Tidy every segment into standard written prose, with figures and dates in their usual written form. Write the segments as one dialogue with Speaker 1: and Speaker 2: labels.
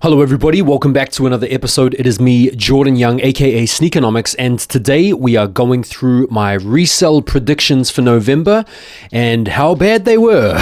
Speaker 1: Hello everybody, welcome back to another episode. It is me, Jordan Young, aka Sneakonomics, and today we are going through my resell predictions for November and how bad they were.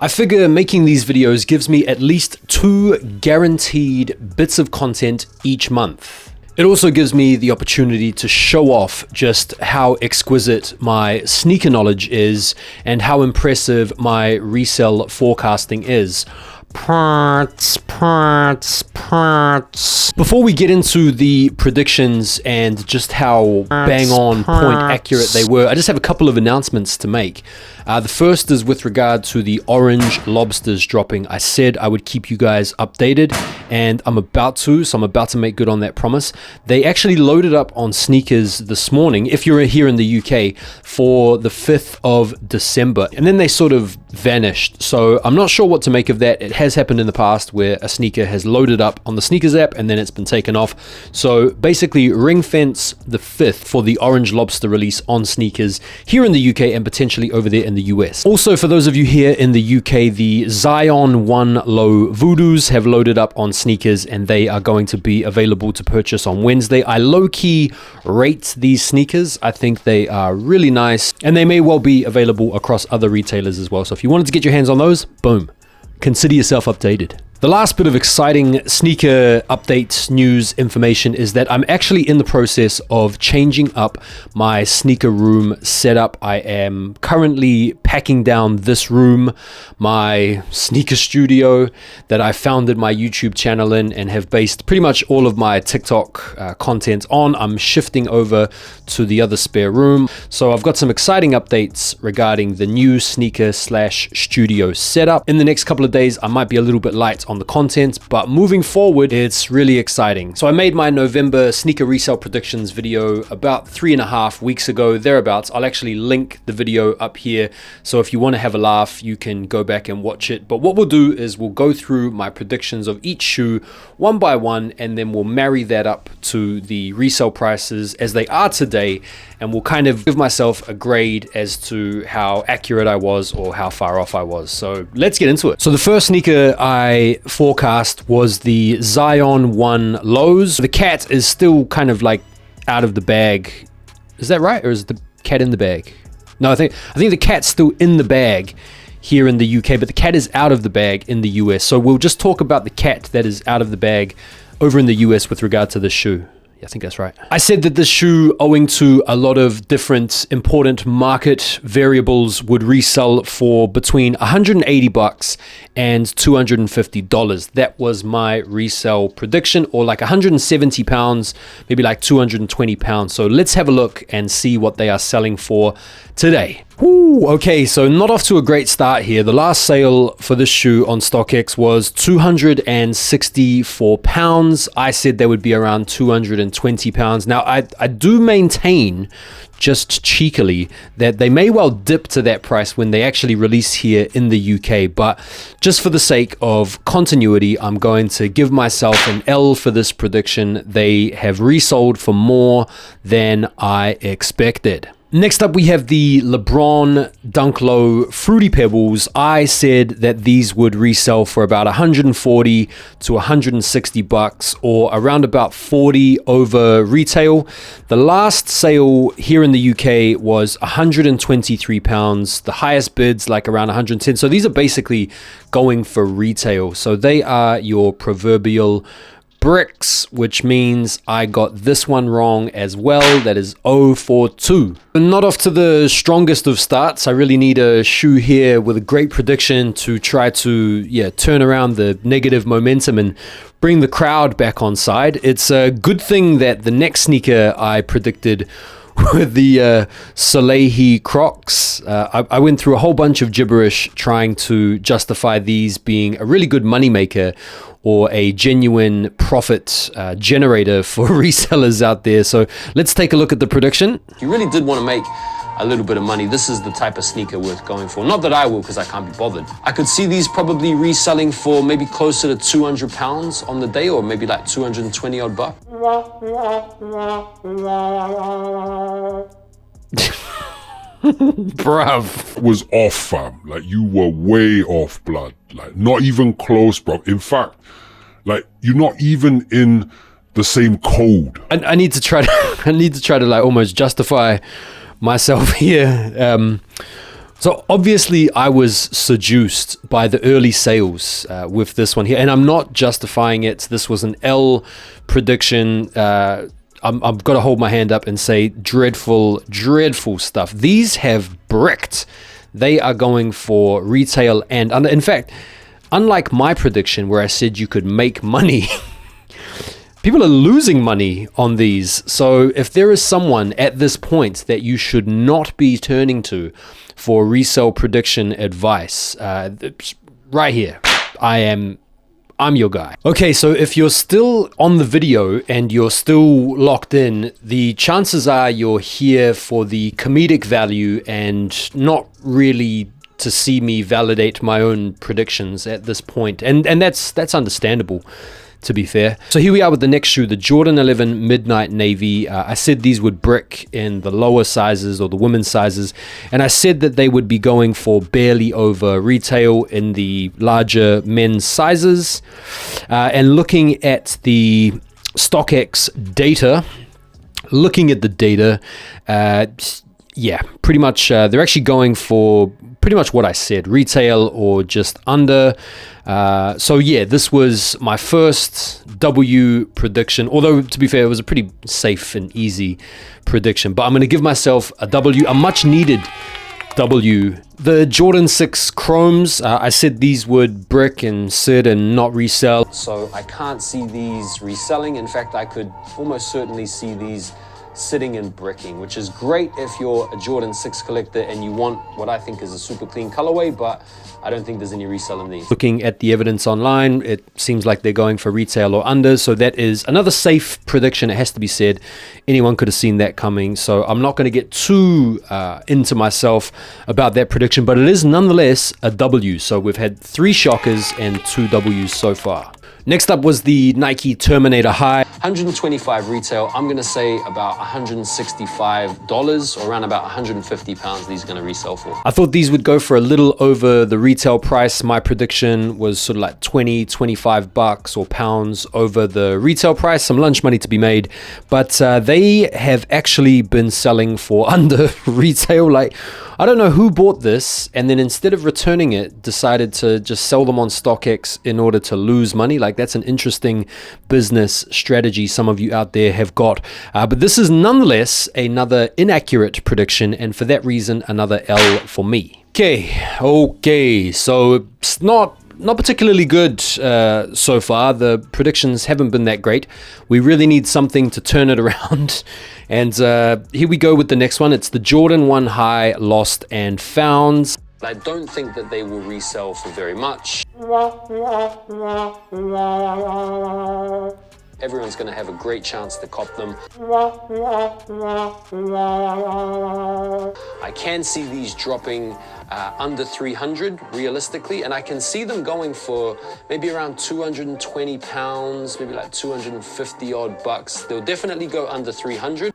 Speaker 1: I figure making these videos gives me at least 2 guaranteed bits of content each month. It also gives me the opportunity to show off just how exquisite my sneaker knowledge is and how impressive my resell forecasting is. Parts. Before we get into the predictions and just how bang on point accurate they were, I just have a couple of announcements to make. The first is with regard to the orange lobsters dropping. I said I would keep you guys updated, and I'm about to make good on that promise. They actually loaded up on sneakers this morning, if you're here in the UK, for the 5th of December, and then they sort of vanished. So I'm not sure what to make of that. It has happened in the past where a sneaker has loaded up on the sneakers app and then it's been taken off. So basically ring fence the 5th for the orange lobster release on sneakers here in the UK and potentially over there in the US. Also, for those of you here in the UK, the Zion 1 Low Voodoos have loaded up on sneakers and they are going to be available to purchase on Wednesday. I low-key rate these sneakers. I think they are really nice and they may well be available across other retailers as well. So if you wanted to get your hands on those, boom, consider yourself updated. The last bit of exciting sneaker update news information is that I'm actually in the process of changing up my sneaker room setup. I am currently packing down this room, my sneaker studio that I founded my YouTube channel in and have based pretty much all of my TikTok content on. I'm shifting over to the other spare room. So I've got some exciting updates regarding the new sneaker / studio setup. In the next couple of days, I might be a little bit light on the content, but moving forward, it's really exciting. So I made my November sneaker resale predictions video about 3.5 weeks ago, thereabouts. I'll actually link the video up here. So if you want to have a laugh, you can go back and watch it. But what we'll do is we'll go through my predictions of each shoe one by one, and then we'll marry that up to the resale prices as they are today. And we'll kind of give myself a grade as to how accurate I was or how far off I was. So let's get into it. So the first sneaker I forecast was the Zion 1 Lows. The cat is still kind of like out of the bag. Is that right? Or is the cat in the bag? No, I think the cat's still in the bag here in the UK, but the cat is out of the bag in the US. So we'll just talk about the cat that is out of the bag over in the US with regard to the shoe. Yeah, I think that's right. I said that this shoe, owing to a lot of different important market variables, would resell for between $180 and $250. That was my resale prediction, or like 170 pounds, maybe like 220 pounds. So let's have a look and see what they are selling for today. Woo, okay, so not off to a great start here. The last sale for this shoe on StockX was 264 pounds. I said there would be around 220 pounds. Now, I do maintain, just cheekily, that they may well dip to that price when they actually release here in the UK, but just for the sake of continuity, I'm going to give myself an L for this prediction. They have resold for more than I expected. Next up, we have the LeBron Dunk Low Fruity Pebbles. I said that these would resell for about 140 to 160 bucks, or around about 40 over retail. The last sale here in the UK was 123 pounds. The highest bids like around 110. So these are basically going for retail. So they are your proverbial bricks, which means I got this one wrong as well. That is 0 for 2. Not off to the strongest of starts. I really need a shoe here with a great prediction to try to turn around the negative momentum and bring the crowd back on side. It's a good thing that the next sneaker I predicted with the Salehe Crocs. I went through a whole bunch of gibberish trying to justify these being a really good moneymaker or a genuine profit generator for resellers out there. So let's take a look at the prediction. If you really did want to make a little bit of money, this is the type of sneaker worth going for. Not that I will, because I can't be bothered. I could see these probably reselling for maybe closer to 200 pounds on the day, or maybe like 220 odd bucks.
Speaker 2: Bruv. Was off, fam. Like, you were way off, blood. Like, not even close, bruv. In fact, Like, you're not even in the same code.
Speaker 1: I need to try to like almost justify myself here. So obviously I was seduced by the early sales with this one here, and I'm not justifying it. This was an L prediction. I've got to hold my hand up and say dreadful stuff. These have bricked. They are going for retail and under. In fact, unlike my prediction where I said you could make money, people are losing money on these. So if there is someone at this point that you should not be turning to for resale prediction advice, right here, I'm your guy. Okay, so if you're still on the video and you're still locked in, the chances are you're here for the comedic value and not really to see me validate my own predictions at this point. And that's understandable, to be fair. So here we are with the next shoe, the Jordan 11 Midnight Navy. I said these would brick in the lower sizes or the women's sizes, and I said that they would be going for barely over retail in the larger men's sizes. And looking at the StockX data, yeah, pretty much they're actually going for pretty much what I said, retail or just under. So yeah, this was my first W prediction, although to be fair, it was a pretty safe and easy prediction, but I'm going to give myself a W, a much needed W. The Jordan 6 Chromes, I said these would brick and sit and not resell. So I can't see these reselling. In fact, I could almost certainly see these sitting and bricking, which is great if you're a Jordan 6 collector and you want what I think is a super clean colorway, but I don't think there's any resale in these. Looking at the evidence online, it seems like they're going for retail or under, so that is another safe prediction. It has to be said. Anyone could have seen that coming, so I'm not going to get too into myself about that prediction, but it is nonetheless a W. So we've had 3 shockers and 2 W's so far. Next up was the Nike Terminator High. 125 retail. I'm going to say about $165 or around about 150 pounds these are going to resell for. I thought these would go for a little over the retail price. My prediction was sort of like 25 bucks or pounds over the retail price. Some lunch money to be made, but they have actually been selling for under retail. Like, I don't know who bought this and then instead of returning it, decided to just sell them on StockX in order to lose money. Like, that's an interesting business strategy some of you out there have got. But this is nonetheless another inaccurate prediction, and for that reason, another L for me. Okay, so it's not particularly good so far. The predictions haven't been that great. We really need something to turn it around. And here we go with the next one. It's the Jordan 1 High Lost and Found. I don't think that they will resell for very much. Everyone's going to have a great chance to cop them. I can see these dropping under 300 realistically, and I can see them going for maybe around 220 pounds, maybe like 250 odd bucks. They'll definitely go under 300.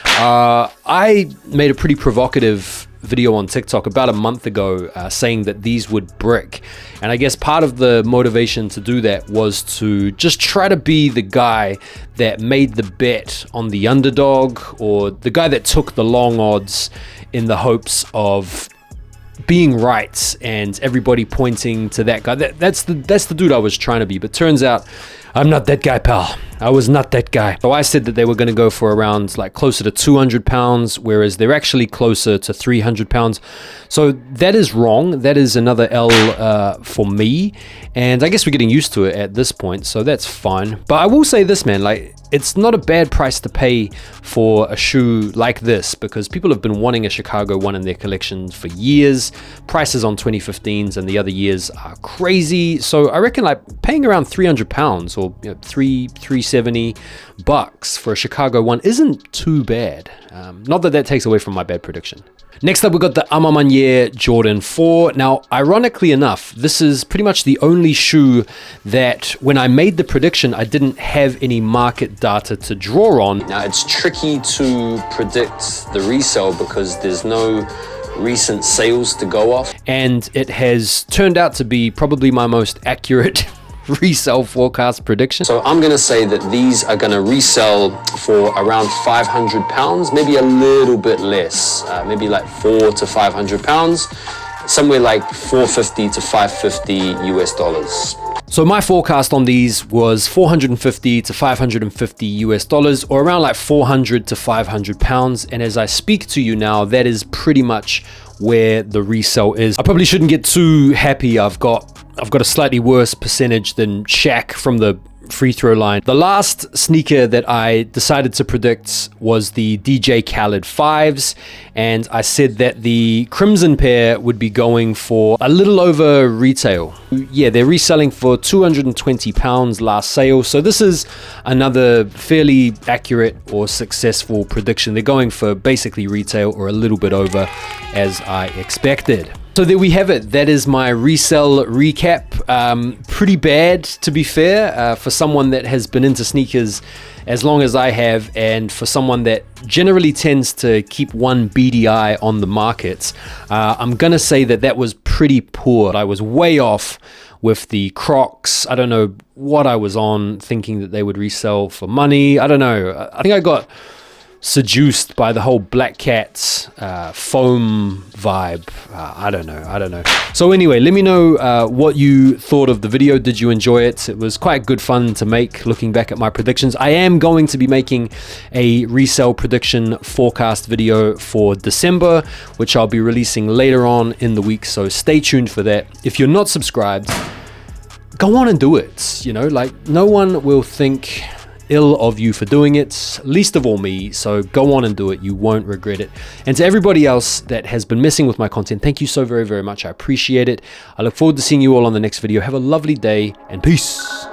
Speaker 1: I made a pretty provocative video on TikTok about a month ago saying that these would brick, and I guess part of the motivation to do that was to just try to be the guy that made the bet on the underdog, or the guy that took the long odds in the hopes of being right and everybody pointing to that guy. That's the dude I was trying to be, but turns out I'm not that guy, pal. I was not that guy. So I said that they were going to go for around like closer to 200 pounds, whereas they're actually closer to 300 pounds. So that is wrong. That is another L for me. And I guess we're getting used to it at this point, so that's fine. But I will say this, man, like, it's not a bad price to pay for a shoe like this, because people have been wanting a Chicago one in their collection for years. Prices on 2015s and the other years are crazy. So I reckon like paying around 300 pounds or 370 bucks for a Chicago one isn't too bad. Not that takes away from my bad prediction. Next up, we got the Ma Maniére Jordan 4. Now, ironically enough, this is pretty much the only shoe that when I made the prediction, I didn't have any market data to draw on. Now, it's tricky to predict the resale because there's no recent sales to go off, and it has turned out to be probably my most accurate resell forecast prediction. So I'm gonna say that these are gonna resell for around £500, maybe a little bit less, maybe like £400 to £500, somewhere like 450 to 550 US dollars. So my forecast on these was 450 to 550 US dollars, or around like 400 to 500 pounds. And as I speak to you now, that is pretty much where the resell is. I probably shouldn't get too happy. I've got a slightly worse percentage than Shaq from the free throw line. The last sneaker that I decided to predict was the DJ Khaled 5s, and I said that the crimson pair would be going for a little over retail. Yeah, they're reselling for £220 last sale, so this is another fairly accurate or successful prediction. They're going for basically retail or a little bit over, as I expected. So there we have it. That is my resell recap. Pretty bad, to be fair, for someone that has been into sneakers as long as I have, and for someone that generally tends to keep one beady eye on the markets. I'm gonna say that was pretty poor. I was way off with the Crocs. I don't know what I was on, thinking that they would resell for money. I don't know. I think I got seduced by the whole Black Cat foam vibe. I don't know. So anyway, let me know what you thought of the video. Did you enjoy it? It was quite good fun to make, looking back at my predictions. I am going to be making a resell prediction forecast video for December, which I'll be releasing later on in the week, so stay tuned for that. If you're not subscribed, go on and do it. You know, like, no one will think ill of you for doing it, least of all me, so go on and do it. You won't regret it. And to everybody else that has been messing with my content, thank you so very, very much. I appreciate it. I look forward to seeing you all on the next video. Have a lovely day, and peace.